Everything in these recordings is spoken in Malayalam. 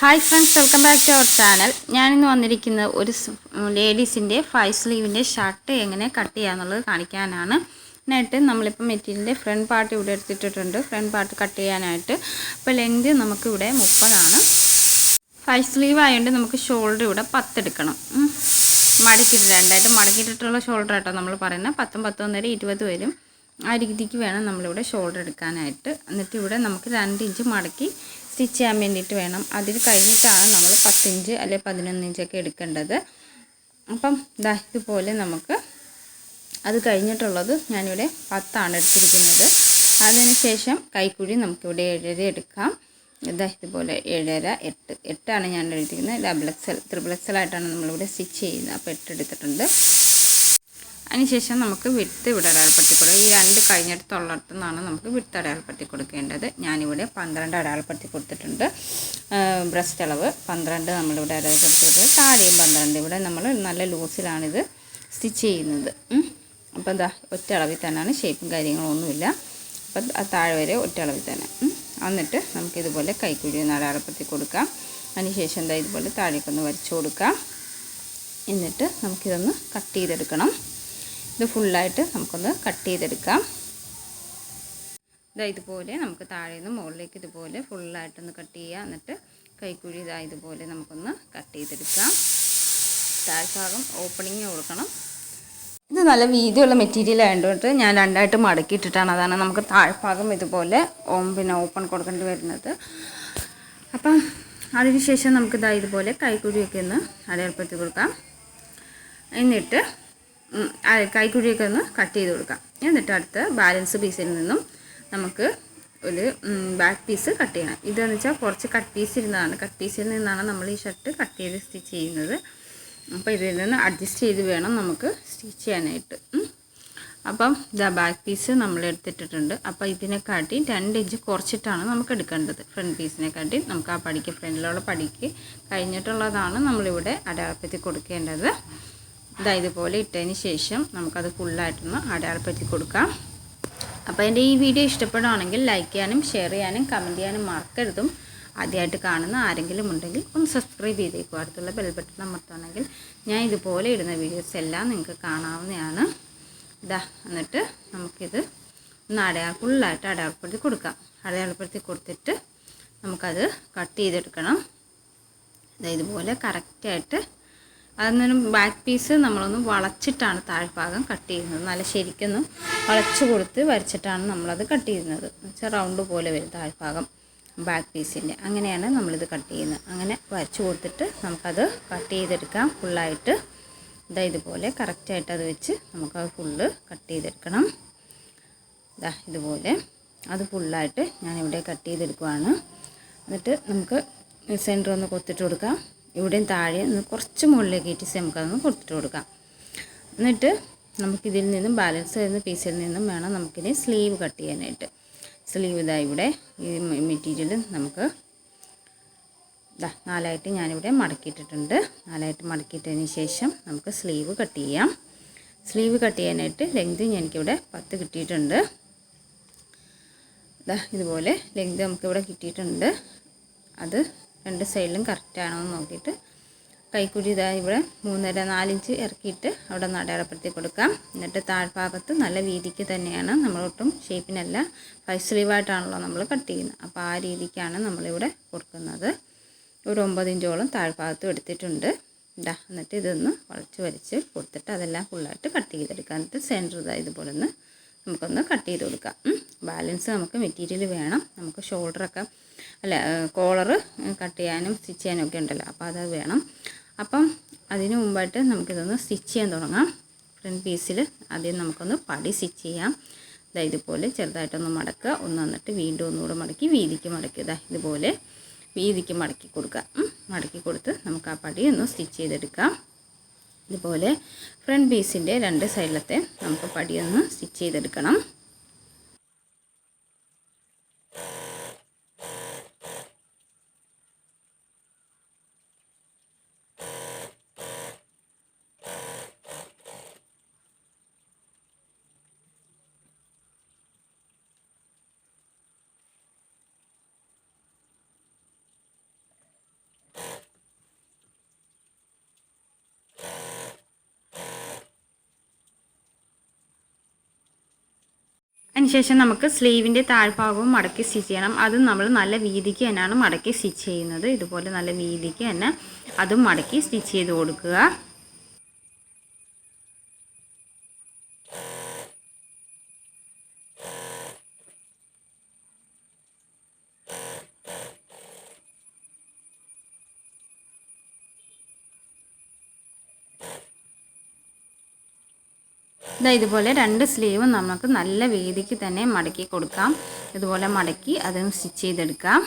Hi friends, welcome back to our channel. ഞാനിന്ന് വന്നിരിക്കുന്നത് ഒരു ലേഡീസിൻ്റെ 5 സ്ലീവിൻ്റെ ഷർട്ട് എങ്ങനെ കട്ട് ചെയ്യാന്നുള്ളത് കാണിക്കാനാണ്. അതിനായിട്ട് നമ്മളിപ്പോൾ മെറ്റീരിയലിൻ്റെ ഫ്രണ്ട് പാർട്ട് ഇവിടെ എടുത്തിട്ടുണ്ട്. ഫ്രണ്ട് പാർട്ട് കട്ട് ചെയ്യാനായിട്ട് ഇപ്പോൾ ലെങ്ത് നമുക്കിവിടെ 30 5 സ്ലീവ് ആയതുകൊണ്ട് നമുക്ക് ഷോൾഡർ ഇവിടെ 10 എടുക്കണം. മടക്കിയിട്ട് രണ്ടായിട്ട് മടക്കിയിട്ടിട്ടുള്ള ഷോൾഡർ ആട്ടോ നമ്മൾ പറയുന്നത്. 10 10 വരെ 20 വരും. ആ രീതിക്ക് വേണം നമ്മളിവിടെ ഷോൾഡർ എടുക്കാനായിട്ട്. എന്നിട്ട് ഇവിടെ നമുക്ക് 2 ഇഞ്ച് മടക്കി സ്റ്റിച്ച് ചെയ്യാൻ വേണ്ടിയിട്ട് വേണം. അതിൽ കഴിഞ്ഞിട്ടാണ് നമ്മൾ 10 ഇഞ്ച് അല്ലെങ്കിൽ 11 ഇഞ്ചൊക്കെ എടുക്കേണ്ടത്. അപ്പം ദാ ഇതുപോലെ നമുക്ക് അത് കഴിഞ്ഞിട്ടുള്ളത് ഞാനിവിടെ 10 എടുത്തിരിക്കുന്നത്. അതിനുശേഷം കൈക്കുഴി നമുക്കിവിടെ 7.5 എടുക്കാം. ഇതാ ഇതുപോലെ 7.5 8 ഞാൻ എടുത്തിരിക്കുന്നത്. ഡബിൾ എക്സൽ ട്രിപ്പിൾ എക്സൽ ആയിട്ടാണ് നമ്മളിവിടെ സ്റ്റിച്ച് ചെയ്യുന്നത്. അപ്പോൾ 8 എടുത്തിട്ടുണ്ട്. അതിനുശേഷം നമുക്ക് വിട്ട് ഇവിടെ അടയാളപ്പെടുത്തി കൊടുക്കുക. ഈ 2 കഴിഞ്ഞിടത്തുള്ളിടത്തു നിന്നാണ് നമുക്ക് വിട്ട് അടയാളപ്പെടുത്തി കൊടുക്കേണ്ടത്. ഞാനിവിടെ 12 അടയാളപ്പെടുത്തി കൊടുത്തിട്ടുണ്ട്. ബ്രസ്റ്റ് അളവ് 12 നമ്മളിവിടെ അടയാളപ്പെടുത്തി കൊടുത്തത്. താഴെയും 12. ഇവിടെ നമ്മൾ നല്ല ലൂസിലാണിത് സ്റ്റിച്ച് ചെയ്യുന്നത്. അപ്പോൾ ഇതാ ഒറ്റ അളവിൽ തന്നെയാണ്, ഷേപ്പും കാര്യങ്ങളൊന്നുമില്ല. അപ്പം താഴെ വരെ ഒറ്റ അളവിൽ തന്നെ. എന്നിട്ട് നമുക്കിതുപോലെ കൈക്കുഴി ഒന്ന് അടയാളപ്പെടുത്തി കൊടുക്കാം. അതിനുശേഷം എന്താ ഇതുപോലെ താഴേക്കൊന്ന് വരച്ചു കൊടുക്കാം. എന്നിട്ട് നമുക്കിതൊന്ന് കട്ട് ചെയ്തെടുക്കണം. ഇത് ഫുള്ളായിട്ട് നമുക്കൊന്ന് കട്ട് ചെയ്തെടുക്കാം. ഇതുപോലെ നമുക്ക് താഴെ നിന്ന് മുകളിലേക്ക് ഇതുപോലെ ഫുള്ളായിട്ടൊന്ന് കട്ട് ചെയ്യുക. എന്നിട്ട് കൈക്കുഴി ഇതുപോലെ നമുക്കൊന്ന് കട്ട് ചെയ്തെടുക്കാം. താഴ്ഭാഗം ഓപ്പണിങ് കൊടുക്കണം. ഇത് നല്ല വീതിയുള്ള മെറ്റീരിയൽ ആയതുകൊണ്ട് ഞാൻ 2ആയിട്ട് മടക്കിയിട്ടിട്ടാണ്. അതാണ് നമുക്ക് താഴ്ഭാഗം ഇതുപോലെ ഓപ്പൺ കൊടുക്കേണ്ടി വരുന്നത്. അപ്പം അതിനുശേഷം നമുക്ക് ഇതുപോലെ കൈക്കുഴിയൊക്കെ ഒന്ന് അടയാളപ്പെടുത്തി കൊടുക്കാം. എന്നിട്ട് കൈക്കുഴിയൊക്കെ ഒന്ന് കട്ട് ചെയ്ത് കൊടുക്കാം. എന്നിട്ട് അടുത്ത ബാലൻസ് പീസിൽ നിന്നും നമുക്ക് ഒരു ബാക്ക് പീസ് കട്ട് ചെയ്യണം. ഇതെന്ന് വെച്ചാൽ കുറച്ച് കട്ട് പീസ് ഇരുന്നതാണ്. കട്ട് പീസിൽ നിന്നാണ് നമ്മൾ ഈ ഷർട്ട് കട്ട് ചെയ്ത് സ്റ്റിച്ച് ചെയ്യുന്നത്. അപ്പോൾ ഇതിൽ നിന്ന് അഡ്ജസ്റ്റ് ചെയ്ത് വേണം നമുക്ക് സ്റ്റിച്ച് ചെയ്യാനായിട്ട്. അപ്പം ബാക്ക് പീസ് നമ്മൾ എടുത്തിട്ടുണ്ട്. അപ്പോൾ ഇതിനെക്കാട്ടി 2 ഇഞ്ച് കുറച്ചിട്ടാണ് നമുക്ക് എടുക്കേണ്ടത്. ഫ്രണ്ട് പീസിനെക്കാട്ടി നമുക്ക് ആ പടിക്ക് ഫ്രണ്ടിലുള്ള പടിക്ക് കഴിഞ്ഞിട്ടുള്ളതാണ് നമ്മളിവിടെ അടയാളപ്പെടുത്തി കൊടുക്കേണ്ടത്. ഇതുപോലെ ഇട്ടതിന് ശേഷം നമുക്കത് ഫുള്ളായിട്ടൊന്ന് അടയാളപ്പെടുത്തി കൊടുക്കാം. അപ്പോൾ എൻ്റെ ഈ വീഡിയോ ഇഷ്ടപ്പെടുകയാണെങ്കിൽ ലൈക്ക് ചെയ്യാനും ഷെയർ ചെയ്യാനും കമൻറ്റ് ചെയ്യാനും മറക്കരുതും. ആദ്യമായിട്ട് കാണുന്ന ആരെങ്കിലും ഉണ്ടെങ്കിൽ ഒന്ന് സബ്സ്ക്രൈബ് ചെയ്തേക്കും. അടുത്തുള്ള ബെൽ ബട്ടൺ അമർത്തുകയാണെങ്കിൽ ഞാൻ ഇതുപോലെ ഇടുന്ന വീഡിയോസ് എല്ലാം നിങ്ങൾക്ക് കാണാവുന്നതാണ്. എന്നിട്ട് നമുക്കിത് ഒന്ന് ഫുള്ളായിട്ട് അടയാളപ്പെടുത്തി കൊടുക്കാം. അടയാളപ്പെടുത്തി കൊടുത്തിട്ട് നമുക്കത് കട്ട് ചെയ്തെടുക്കണം. ഇതുപോലെ കറക്റ്റായിട്ട് അതൊന്നും ബാക്ക് പീസ് നമ്മളൊന്ന് വളച്ചിട്ടാണ് താഴ്ഭാഗം കട്ട് ചെയ്യുന്നത്. നല്ല ശരിക്കൊന്നും വളച്ച് കൊടുത്ത് വരച്ചിട്ടാണ് നമ്മളത് കട്ട് ചെയ്യുന്നത്. എന്നുവെച്ചാൽ റൗണ്ട് പോലെ വരും താഴ്ഭാഗം ബാക്ക് പീസിൻ്റെ. അങ്ങനെയാണ് നമ്മളിത് കട്ട് ചെയ്യുന്നത്. അങ്ങനെ വരച്ച് കൊടുത്തിട്ട് നമുക്കത് കട്ട് ചെയ്തെടുക്കാം ഫുള്ളായിട്ട്. ഇതുപോലെ കറക്റ്റായിട്ട് അത് വെച്ച് നമുക്കത് ഫുള്ള് കട്ട് ചെയ്തെടുക്കണം. ഇതുപോലെ അത് ഫുള്ളായിട്ട് ഞാനിവിടെ കട്ട് ചെയ്തെടുക്കുവാണ്. എന്നിട്ട് നമുക്ക് സെൻറ്റർ ഒന്ന് കൊത്തിട്ട് കൊടുക്കാം. ഇവിടെയും താഴെ ഒന്ന് കുറച്ച് മുകളിലേക്ക് ഇട്ടിച്ച് നമുക്കതൊന്ന് കൊടുത്തിട്ട് കൊടുക്കാം. എന്നിട്ട് നമുക്കിതിൽ നിന്നും ബാലൻസ് വരുന്ന പീസിൽ നിന്നും വേണം നമുക്കിനി സ്ലീവ് കട്ട് ചെയ്യാനായിട്ട്. സ്ലീവ് ഇവിടെ ഈ മെറ്റീരിയൽ നമുക്ക് 4ആയിട്ട് ഞാനിവിടെ മടക്കിയിട്ടിട്ടുണ്ട്. 4ആയിട്ട് മടക്കിയിട്ടതിന് ശേഷം നമുക്ക് സ്ലീവ് കട്ട് ചെയ്യാം. സ്ലീവ് കട്ട് ചെയ്യാനായിട്ട് ലെങ്ത് എനിക്കിവിടെ 10 കിട്ടിയിട്ടുണ്ട്. ഇതുപോലെ ലെങ്ത് നമുക്കിവിടെ കിട്ടിയിട്ടുണ്ട്. അത് 2 സൈഡിലും കറക്റ്റാണോ എന്ന് നോക്കിയിട്ട് കൈക്കുഴി ഇവിടെ 3.5 4 ഇഞ്ച് ഇറക്കിയിട്ട് അവിടെ നിന്ന് അടയാളപ്പെടുത്തി കൊടുക്കാം. എന്നിട്ട് താഴ്ഭാഗത്ത് നല്ല വീതിക്ക് തന്നെയാണ്, നമ്മളൊട്ടും ഷേപ്പിനല്ല, 5 സ്ലീവായിട്ടാണല്ലോ നമ്മൾ കട്ട് ചെയ്യുന്നത്. അപ്പോൾ ആ രീതിക്കാണ് നമ്മളിവിടെ കൊടുക്കുന്നത്. ഒരു 9 ഇഞ്ചോളം താഴ്ഭാഗത്തും എടുത്തിട്ടുണ്ട്. എന്നിട്ട് ഇതൊന്ന് വരച്ച് കൊടുത്തിട്ട് അതെല്ലാം ഫുള്ളായിട്ട് കട്ട് ചെയ്തെടുക്കാം. എന്നിട്ട് സെൻറ്റർ ഇതുപോലെ ഒന്ന് നമുക്കൊന്ന് കട്ട് ചെയ്ത് കൊടുക്കാം. ബാലൻസ് നമുക്ക് മെറ്റീരിയൽ വേണം. നമുക്ക് ഷോൾഡറൊക്കെ കോളറ് കട്ട് ചെയ്യാനും സ്റ്റിച്ച് ചെയ്യാനും ഒക്കെ ഉണ്ടല്ലോ. അപ്പോൾ അത് വേണം. അപ്പം അതിന് മുമ്പായിട്ട് നമുക്കിതൊന്ന് സ്റ്റിച്ച് ചെയ്യാൻ തുടങ്ങാം. ഫ്രണ്ട് പീസിൽ ആദ്യം നമുക്കൊന്ന് പടി സ്റ്റിച്ച് ചെയ്യാം. ഇതുപോലെ ചെറുതായിട്ടൊന്ന് മടക്കുക. വന്നിട്ട് വീണ്ടും ഒന്നുകൂടെ മടക്കി വീതിക്ക് മടക്കുക. ഇതുപോലെ വീതിക്ക് മടക്കി കൊടുക്കുക. മടക്കി കൊടുത്ത് നമുക്ക് ആ പടി ഒന്ന് സ്റ്റിച്ച് ചെയ്തെടുക്കാം. ഇതുപോലെ ഫ്രണ്ട് പീസിൻ്റെ 2 സൈഡിലത്തെ നമുക്ക് പടിയൊന്ന് സ്റ്റിച്ച് ചെയ്തെടുക്കണം. അതിനുശേഷം നമുക്ക് സ്ലീവിൻ്റെ താഴ്ഭാഗവും മടക്കി സ്റ്റിച്ച് ചെയ്യണം. അതും നമ്മൾ നല്ല വീതിക്ക് തന്നെയാണ് മടക്കി സ്റ്റിച്ച് ചെയ്യുന്നത്. ഇതുപോലെ നല്ല വീതിക്ക് തന്നെ അതും മടക്കി സ്റ്റിച്ച് ചെയ്ത് കൊടുക്കുക. ഇതുപോലെ 2 സ്ലീവും നമുക്ക് നല്ല വീതിക്ക് തന്നെ മടക്കി കൊടുക്കാം. ഇതുപോലെ മടക്കി അതും സ്റ്റിച്ച് ചെയ്തെടുക്കാം.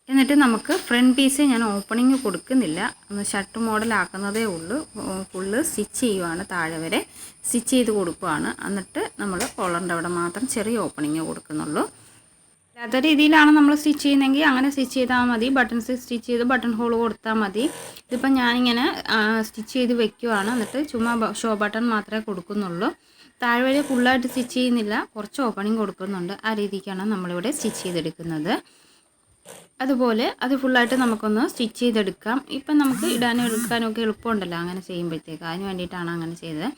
എന്നിട്ട് നമുക്ക് ഫ്രണ്ട് പീസ് ഞാൻ ഓപ്പണിങ് കൊടുക്കുന്നില്ല, ഷർട്ട് മോഡലാക്കുന്നതേ ഉള്ളൂ. ഫുള്ള് സ്റ്റിച്ച് ചെയ്യുവാണ്, താഴെ വരെ സ്റ്റിച്ച് ചെയ്ത് കൊടുക്കുകയാണ്. എന്നിട്ട് നമ്മൾ കോളറിൻ്റെ അവിടെ മാത്രം ചെറിയ ഓപ്പണിങ് കൊടുക്കുന്നുള്ളൂ. അല്ലാത്ത രീതിയിലാണ് നമ്മൾ സ്റ്റിച്ച് ചെയ്യുന്നതെങ്കിൽ അങ്ങനെ സ്റ്റിച്ച് ചെയ്താൽ മതി. ബട്ടൺസ് സ്റ്റിച്ച് ചെയ്ത് ബട്ടൺ ഹോൾ കൊടുത്താൽ മതി. ഇതിപ്പോൾ ഞാനിങ്ങനെ സ്റ്റിച്ച് ചെയ്ത് വെക്കുവാണ്. എന്നിട്ട് ചുമ്മാ ഷോ ബട്ടൺ മാത്രമേ കൊടുക്കുന്നുള്ളൂ. താഴെ വരെ ഫുള്ളായിട്ട് സ്റ്റിച്ച് ചെയ്യുന്നില്ല, കുറച്ച് ഓപ്പണിങ് കൊടുക്കുന്നുണ്ട്. ആ രീതിക്കാണ് നമ്മളിവിടെ സ്റ്റിച്ച് ചെയ്തെടുക്കുന്നത്. അതുപോലെ അത് ഫുള്ളായിട്ട് നമുക്കൊന്ന് സ്റ്റിച്ച് ചെയ്തെടുക്കാം. ഇപ്പം നമുക്ക് ഇടാനും എടുക്കാനും ഒക്കെ എളുപ്പമുണ്ടല്ലോ അങ്ങനെ ചെയ്യുമ്പോഴത്തേക്ക്, അതിന് വേണ്ടിയിട്ടാണ് അങ്ങനെ ചെയ്തത്.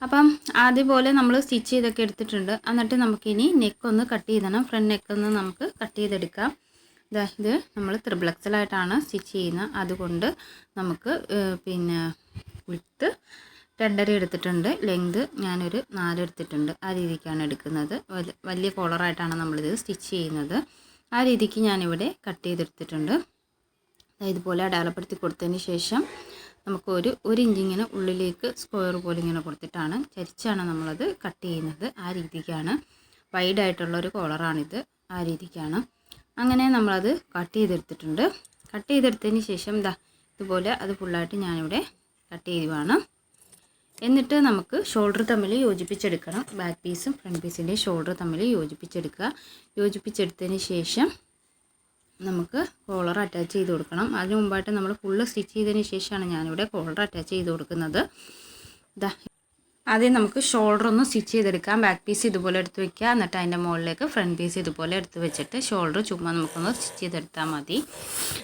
അപ്പം അതുപോലെ നമ്മൾ സ്റ്റിച്ച് ചെയ്തൊക്കെ എടുത്തിട്ടുണ്ട്. എന്നിട്ട് നമുക്കിനി നെക്കൊന്ന് കട്ട് ചെയ്തണം. ഫ്രണ്ട് നെക്കൊന്ന് നമുക്ക് കട്ട് ചെയ്തെടുക്കാം. ഇത് നമ്മൾ ത്രിബിൾ എക്സലായിട്ടാണ് സ്റ്റിച്ച് ചെയ്യുന്നത്. അതുകൊണ്ട് നമുക്ക് പിന്നെ വിഡ്ത്ത് 2.5 എടുത്തിട്ടുണ്ട്, ലെങ്ത് ഞാനൊരു 4 എടുത്തിട്ടുണ്ട്. ആ രീതിക്കാണ് എടുക്കുന്നത്. വലിയ കോളറായിട്ടാണ് നമ്മളിത് സ്റ്റിച്ച് ചെയ്യുന്നത്. ആ രീതിക്ക് ഞാനിവിടെ കട്ട് ചെയ്തെടുത്തിട്ടുണ്ട്. ഇതുപോലെ അടയാളപ്പെടുത്തി കൊടുത്തതിന് ശേഷം നമുക്ക് ഒരു ഇഞ്ചിങ്ങനെ ഉള്ളിലേക്ക് സ്ക്വയർ പോലെ ഇങ്ങനെ കൊടുത്തിട്ടാണ് ചരിച്ചാണ് നമ്മളത് കട്ട് ചെയ്യുന്നത്. ആ രീതിക്കാണ്, വൈഡായിട്ടുള്ളൊരു കോളറാണിത്. ആ രീതിക്കാണ്. അങ്ങനെ നമ്മളത് കട്ട് ചെയ്തെടുത്തിട്ടുണ്ട്. കട്ട് ചെയ്തെടുത്തതിന് ശേഷം ഇതുപോലെ അത് ഫുള്ളായിട്ട് ഞാനിവിടെ കട്ട് ചെയ്യുവാണ്. എന്നിട്ട് നമുക്ക് ഷോൾഡർ തമ്മിൽ യോജിപ്പിച്ചെടുക്കണം. ബാക്ക് പീസും ഫ്രണ്ട് പീസിൻ്റെ ഷോൾഡർ തമ്മിൽ യോജിപ്പിച്ചെടുക്കുക. യോജിപ്പിച്ചെടുത്തതിന് ശേഷം നമുക്ക് കോളർ അറ്റാച്ച് ചെയ്ത് കൊടുക്കണം. അതിന് മുമ്പായിട്ട് നമ്മൾ ഫുള്ള് സ്റ്റിച്ച് ചെയ്തതിന് ശേഷമാണ് ഞാനിവിടെ കോളർ അറ്റാച്ച് ചെയ്ത് കൊടുക്കുന്നത്. ആദ്യം നമുക്ക് ഷോൾഡർ ഒന്ന് സ്റ്റിച്ച് ചെയ്തെടുക്കാം. ബാക്ക് പീസ് ഇതുപോലെ എടുത്ത് വെക്കുക. എന്നിട്ട് അതിൻ്റെ മുകളിലേക്ക് ഫ്രണ്ട് പീസ് ഇതുപോലെ എടുത്ത് വെച്ചിട്ട് ഷോൾഡർ ചുമ്മാ നമുക്കൊന്ന് സ്റ്റിച്ച് ചെയ്തെടുത്താൽ മതി.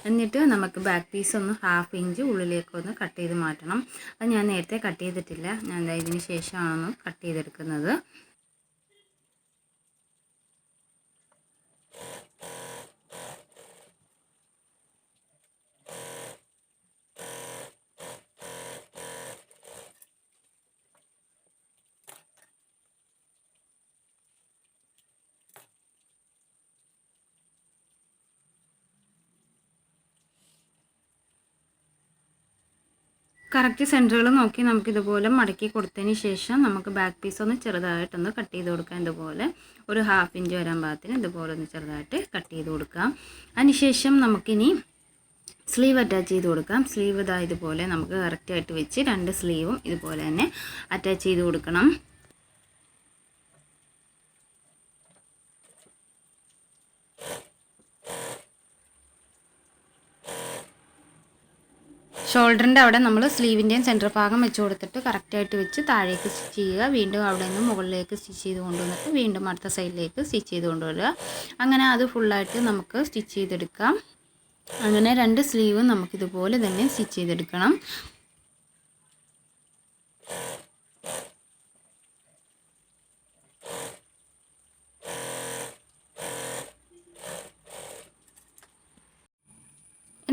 എന്നിട്ട് നമുക്ക് ബാക്ക് പീസ് ഒന്ന് 1/2 ഇഞ്ച് ഉള്ളിലേക്ക് ഒന്ന് കട്ട് ചെയ്ത് മാറ്റണം. അത് ഞാൻ നേരത്തെ കട്ട് ചെയ്തിട്ടില്ല, ഞാൻ ഇതിന് ശേഷമാണ് കട്ട് ചെയ്തെടുക്കുന്നത്. കറക്റ്റ് സെൻറ്ററുകൾ നോക്കി നമുക്കിതുപോലെ മടക്കി കൊടുത്തതിന് ശേഷം നമുക്ക് ബാക്ക് പീസ് ഒന്ന് ചെറുതായിട്ടൊന്ന് കട്ട് ചെയ്ത് കൊടുക്കാം. ഇതുപോലെ ഒരു 1/2 ഇഞ്ച് വരാൻ പാകത്തിന് ഇതുപോലെ ഒന്ന് ചെറുതായിട്ട് കട്ട് ചെയ്ത് കൊടുക്കാം. അതിനുശേഷം നമുക്കിനി സ്ലീവ് അറ്റാച്ച് ചെയ്ത് കൊടുക്കാം. സ്ലീവ് ഇതുപോലെ നമുക്ക് കറക്റ്റായിട്ട് വെച്ച് 2 സ്ലീവും ഇതുപോലെ തന്നെ അറ്റാച്ച് ചെയ്ത് കൊടുക്കണം. ഷോൾഡറിൻ്റെ അവിടെ നമ്മൾ സ്ലീവിൻ്റെയും സെൻറ്റർ ഭാഗം വെച്ച് കൊടുത്തിട്ട് കറക്റ്റായിട്ട് വെച്ച് താഴേക്ക് സ്റ്റിച്ച് ചെയ്യുക. വീണ്ടും അവിടെ നിന്ന് മുകളിലേക്ക് സ്റ്റിച്ച് ചെയ്ത് കൊണ്ടുവന്നിട്ട് വീണ്ടും അടുത്ത സൈഡിലേക്ക് സ്റ്റിച്ച് ചെയ്ത് കൊണ്ടുവരിക. അങ്ങനെ അത് ഫുള്ളായിട്ട് നമുക്ക് സ്റ്റിച്ച് ചെയ്തെടുക്കാം. അങ്ങനെ 2 സ്ലീവും നമുക്കിതുപോലെ തന്നെ സ്റ്റിച്ച് ചെയ്തെടുക്കണം.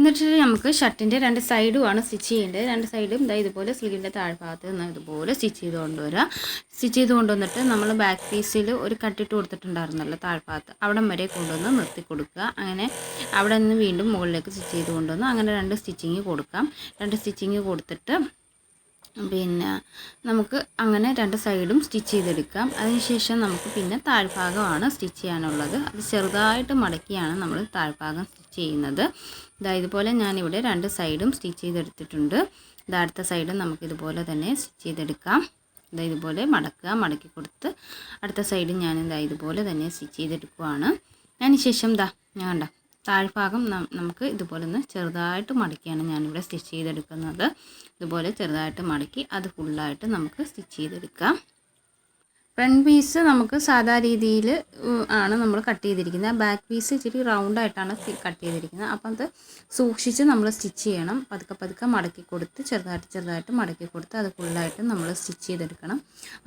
എന്നിട്ട് നമുക്ക് ഷർട്ടിൻ്റെ 2 സൈഡുമാണ് സ്റ്റിച്ച് ചെയ്യേണ്ടത്. 2 സൈഡും ഇതുപോലെ സ്ലീവിൻ്റെ താഴ്ഭാഗത്ത് നിന്ന് ഇതുപോലെ സ്റ്റിച്ച് ചെയ്ത് കൊണ്ടുവരിക. സ്റ്റിച്ച് ചെയ്ത് കൊണ്ടുവന്നിട്ട് നമ്മൾ ബാക്ക് പീസിൽ ഒരു കട്ടിട്ട് കൊടുത്തിട്ടുണ്ടായിരുന്നല്ലോ താഴ്ഭാഗത്ത്, അവിടം വരെ കൊണ്ടുവന്ന് നിർത്തി കൊടുക്കുക. അങ്ങനെ അവിടെ നിന്ന് വീണ്ടും മുകളിലേക്ക് സ്റ്റിച്ച് ചെയ്ത് കൊണ്ടുവന്ന് അങ്ങനെ 2 സ്റ്റിച്ചിങ് കൊടുക്കാം. 2 സ്റ്റിച്ചിങ് കൊടുത്തിട്ട് പിന്നെ നമുക്ക് അങ്ങനെ 2 സൈഡും സ്റ്റിച്ച് ചെയ്തെടുക്കാം. അതിനുശേഷം നമുക്ക് പിന്നെ താഴ്ഭാഗമാണ് സ്റ്റിച്ച് ചെയ്യാനുള്ളത്. അത് ചെറുതായിട്ട് മടക്കിയാണ് നമ്മൾ താഴ്ഭാഗം സ്റ്റിച്ച് ചെയ്യുന്നത്. ഇതുപോലെ ഞാനിവിടെ 2 സൈഡും സ്റ്റിച്ച് ചെയ്തെടുത്തിട്ടുണ്ട്. അടുത്ത സൈഡും നമുക്കിതുപോലെ തന്നെ സ്റ്റിച്ച് ചെയ്തെടുക്കാം. ഇതുപോലെ മടക്കി കൊടുത്ത് അടുത്ത സൈഡും ഞാൻ ഇതുപോലെ തന്നെ സ്റ്റിച്ച് ചെയ്തെടുക്കുവാണ്. അതിനുശേഷം ഞാൻ താഴ്ഭാഗം നമുക്ക് ഇതുപോലെ ഒന്ന് ചെറുതായിട്ട് മടക്കിയാണ് ഞാനിവിടെ സ്റ്റിച്ച് ചെയ്തെടുക്കുന്നത്. ഇതുപോലെ ചെറുതായിട്ട് മടക്കി അത് ഫുള്ളായിട്ട് നമുക്ക് സ്റ്റിച്ച് ചെയ്തെടുക്കാം. ഫ്രണ്ട് പീസ് നമുക്ക് സാധാ രീതിയിൽ ആണ് നമ്മൾ കട്ട് ചെയ്തിരിക്കുന്നത്. ബാക്ക് പീസ് ഇച്ചിരി റൗണ്ടായിട്ടാണ് കട്ട് ചെയ്തിരിക്കുന്നത്. അപ്പം അത് സൂക്ഷിച്ച് നമ്മൾ സ്റ്റിച്ച് ചെയ്യണം. പതുക്കെ മടക്കി കൊടുത്ത് ചെറുതായിട്ട് മടക്കി കൊടുത്ത് അത് ഫുള്ളായിട്ട് നമ്മൾ സ്റ്റിച്ച് ചെയ്തെടുക്കണം.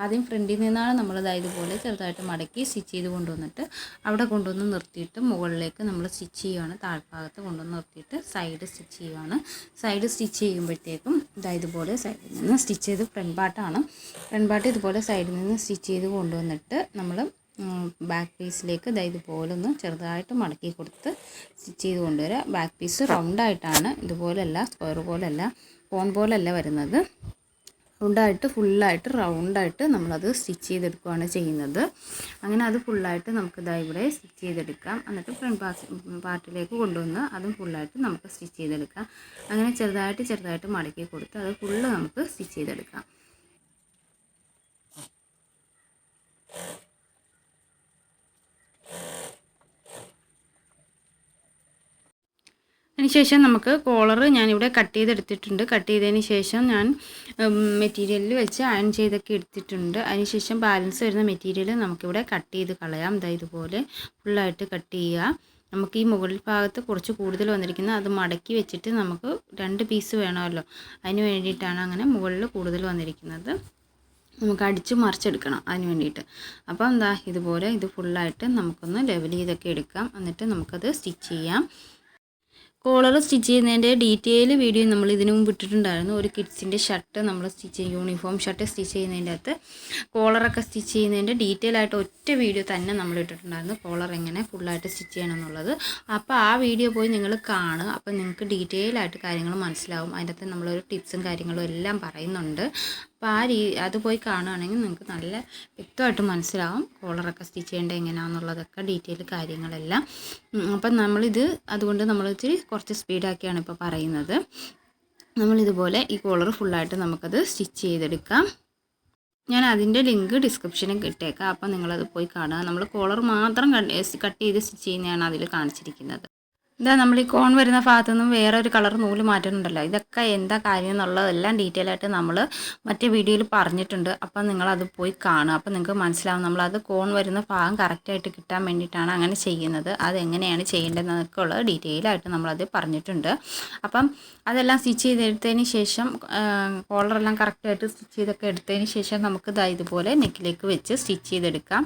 ആദ്യം ഫ്രണ്ടിൽ നിന്നാണ് നമ്മൾ ഇതുപോലെ ചെറുതായിട്ട് മടക്കി സ്റ്റിച്ച് ചെയ്ത് കൊണ്ടുവന്നിട്ട് അവിടെ കൊണ്ടുവന്ന് നിർത്തിയിട്ട് മുകളിലേക്ക് നമ്മൾ സ്റ്റിച്ച് ചെയ്യുകയാണ്. താഴ്ഭാഗത്ത് കൊണ്ടുവന്ന് നിർത്തിയിട്ട് സൈഡ് സ്റ്റിച്ച് ചെയ്യുകയാണ്. സൈഡ് സ്റ്റിച്ച് ചെയ്യുമ്പോഴത്തേക്കും ഇതുപോലെ സൈഡിൽ നിന്ന് സ്റ്റിച്ച് ചെയ്ത് ഫ്രണ്ട് പാർട്ട് ഇതുപോലെ സൈഡിൽ നിന്ന് സ്റ്റിച്ച് ചെയ്ത് കൊണ്ടുവന്നിട്ട് നമ്മൾ ബാക്ക് പീസിലേക്ക് ഇതുപോലെ ഒന്ന് ചെറുതായിട്ട് മടക്കി കൊടുത്ത് സ്റ്റിച്ച് ചെയ്ത് കൊണ്ടുവരിക. ബാക്ക് പീസ് റൗണ്ടായിട്ടാണ്, ഇതുപോലെയല്ല സ്ക്വയർ പോലെയല്ല കോൺ പോലെയല്ല വരുന്നത്. ഫുള്ളായിട്ട് റൗണ്ടായിട്ട് നമ്മളത് സ്റ്റിച്ച് ചെയ്തെടുക്കുകയാണ് ചെയ്യുന്നത്. അങ്ങനെ അത് ഫുള്ളായിട്ട് നമുക്ക് ഇവിടെ സ്റ്റിച്ച് ചെയ്തെടുക്കാം. എന്നിട്ട് ഫ്രണ്ട് പാർട്ടിലേക്ക് കൊണ്ടുവന്ന് അതും ഫുള്ളായിട്ട് നമുക്ക് സ്റ്റിച്ച് ചെയ്തെടുക്കാം. അങ്ങനെ ചെറുതായിട്ട് മടക്കി കൊടുത്ത് അത് ഫുള്ള് നമുക്ക് സ്റ്റിച്ച് ചെയ്തെടുക്കാം. അതിനുശേഷം നമുക്ക് കോളർ ഞാനിവിടെ കട്ട് ചെയ്തെടുത്തിട്ടുണ്ട്. കട്ട് ചെയ്തതിന് ശേഷം ഞാൻ മെറ്റീരിയലിൽ വെച്ച് അയൺ ചെയ്തൊക്കെ എടുത്തിട്ടുണ്ട്. അതിനുശേഷം ബാലൻസ് വരുന്ന മെറ്റീരിയൽ നമുക്കിവിടെ കട്ട് ചെയ്ത് കളയാം. ഇതുപോലെ ഫുള്ളായിട്ട് കട്ട് ചെയ്യുക. നമുക്ക് ഈ മുകളിൽ ഭാഗത്ത് കുറച്ച് കൂടുതൽ വന്നിരിക്കുന്നത് അത് മടക്കി വെച്ചിട്ട് നമുക്ക് 2 പീസ് വേണമല്ലോ, അതിന് വേണ്ടിയിട്ടാണ് അങ്ങനെ മുകളിൽ കൂടുതൽ വന്നിരിക്കുന്നത്. നമുക്ക് അടിച്ച് മറിച്ചെടുക്കണം അതിന് വേണ്ടിയിട്ട്. അപ്പോൾ ഇതുപോലെ ഇത് ഫുള്ളായിട്ട് നമുക്കൊന്ന് ലെവൽ ചെയ്തൊക്കെ എടുക്കാം. എന്നിട്ട് നമുക്കത് സ്റ്റിച്ച് ചെയ്യാം. കോളർ സ്റ്റിച്ച് ചെയ്യുന്നതിൻ്റെ ഡീറ്റെയിൽ വീഡിയോ നമ്മൾ ഇതിനു മുമ്പ് ഇട്ടിട്ടുണ്ടായിരുന്നു. ഒരു കിഡ്സിൻ്റെ ഷർട്ട് നമ്മൾ യൂണിഫോം ഷർട്ട് സ്റ്റിച്ച് ചെയ്യുന്നതിൻ്റെ അകത്ത് കോളറൊക്കെ സ്റ്റിച്ച് ചെയ്യുന്നതിൻ്റെ ഡീറ്റെയിൽ ആയിട്ട് ഒറ്റ വീഡിയോ തന്നെ നമ്മൾ ഇട്ടിട്ടുണ്ടായിരുന്നു, കോളർ എങ്ങനെ ഫുള്ളായിട്ട് സ്റ്റിച്ച് ചെയ്യണം എന്നുള്ളത്. അപ്പോൾ ആ വീഡിയോ പോയി നിങ്ങൾ കാണുക. അപ്പോൾ നിങ്ങൾക്ക് ഡീറ്റെയിൽ ആയിട്ട് കാര്യങ്ങൾ മനസ്സിലാവും. അതിൻ്റെ അകത്ത് നമ്മളൊരു ടിപ്സും കാര്യങ്ങളും എല്ലാം പറയുന്നുണ്ട്. അപ്പോൾ അത് പോയി കാണുകയാണെങ്കിൽ നിങ്ങൾക്ക് നല്ല വ്യക്തമായിട്ട് മനസ്സിലാവും കോളറൊക്കെ സ്റ്റിച്ച് ചെയ്യേണ്ടത് എങ്ങനെയാണെന്നുള്ളതൊക്കെ ഡീറ്റെയിൽ കാര്യങ്ങളെല്ലാം. അപ്പം അതുകൊണ്ട് നമ്മൾ ഇച്ചിരി കുറച്ച് സ്പീഡാക്കിയാണ് ഇപ്പോൾ പറയുന്നത്. നമ്മളിതുപോലെ ഈ കോളർ ഫുള്ളായിട്ട് നമുക്കത് സ്റ്റിച്ച് ചെയ്തെടുക്കാം. ഞാൻ അതിൻ്റെ ലിങ്ക് ഡിസ്ക്രിപ്ഷനിൽ ഇട്ടേക്കാം. അപ്പം നിങ്ങളത് പോയി കാണുക. നമ്മൾ കോളർ മാത്രം കട്ട് ചെയ്ത് സ്റ്റിച്ച് ചെയ്യുന്നതാണ് അതിൽ കാണിച്ചിരിക്കുന്നത്. നമ്മൾ ഈ കോൺ വരുന്ന ഭാഗത്തു നിന്നും വേറെ ഒരു കളർ നൂല് മാറ്റുന്നുണ്ടല്ലോ, ഇതൊക്കെ എന്താ കാര്യം എന്നുള്ളതെല്ലാം ഡീറ്റെയിൽ ആയിട്ട് നമ്മൾ മറ്റേ വീഡിയോയിൽ പറഞ്ഞിട്ടുണ്ട്. അപ്പം നിങ്ങളത് പോയി കാണുക. അപ്പം നിങ്ങൾക്ക് മനസ്സിലാവും നമ്മളത് കോൺ വരുന്ന ഭാഗം കറക്റ്റായിട്ട് കിട്ടാൻ വേണ്ടിയിട്ടാണ് അങ്ങനെ ചെയ്യുന്നത്. അതെങ്ങനെയാണ് ചെയ്യേണ്ടതെന്നൊക്കെ ഉള്ളത് ഡീറ്റെയിൽ ആയിട്ട് നമ്മളത് പറഞ്ഞിട്ടുണ്ട്. അപ്പം അതെല്ലാം സ്റ്റിച്ച് ചെയ്തെടുത്തതിന് ശേഷം കോളറെല്ലാം കറക്റ്റായിട്ട് സ്റ്റിച്ച് ചെയ്തൊക്കെ എടുത്തതിന് ശേഷം നമുക്ക് ഇതുപോലെ നെക്കിലേക്ക് വെച്ച് സ്റ്റിച്ച് ചെയ്തെടുക്കാം.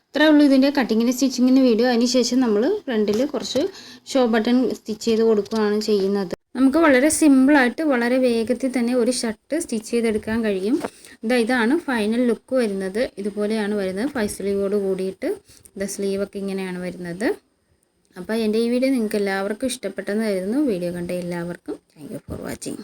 ഇത്രേ ഉള്ളൂ ഇതിൻ്റെ കട്ടിങ്ങിൻ്റെ സ്റ്റിച്ചിങ്ങിൻ്റെ വീഡിയോ. അതിനുശേഷം നമ്മൾ ഫ്രണ്ടിൽ കുറച്ച് ഷോ ബട്ടൺ സ്റ്റിച്ച് ചെയ്ത് കൊടുക്കുകയാണ് ചെയ്യുന്നത്. നമുക്ക് വളരെ സിമ്പിളായിട്ട് വളരെ വേഗത്തിൽ തന്നെ ഒരു ഷർട്ട് സ്റ്റിച്ച് ചെയ്തെടുക്കാൻ കഴിയും. ഇതാണ് ഫൈനൽ ലുക്ക് വരുന്നത്. ഇതുപോലെയാണ് വരുന്നത്. 5 സ്ലീവോട് കൂടിയിട്ട് സ്ലീവൊക്കെ ഇങ്ങനെയാണ് വരുന്നത്. അപ്പോൾ എൻ്റെ ഈ വീഡിയോ നിങ്ങൾക്ക് എല്ലാവർക്കും ഇഷ്ടപ്പെട്ടെന്ന് കരുതുന്നു. വീഡിയോ കണ്ട എല്ലാവർക്കും താങ്ക് യു ഫോർ വാച്ചിങ്.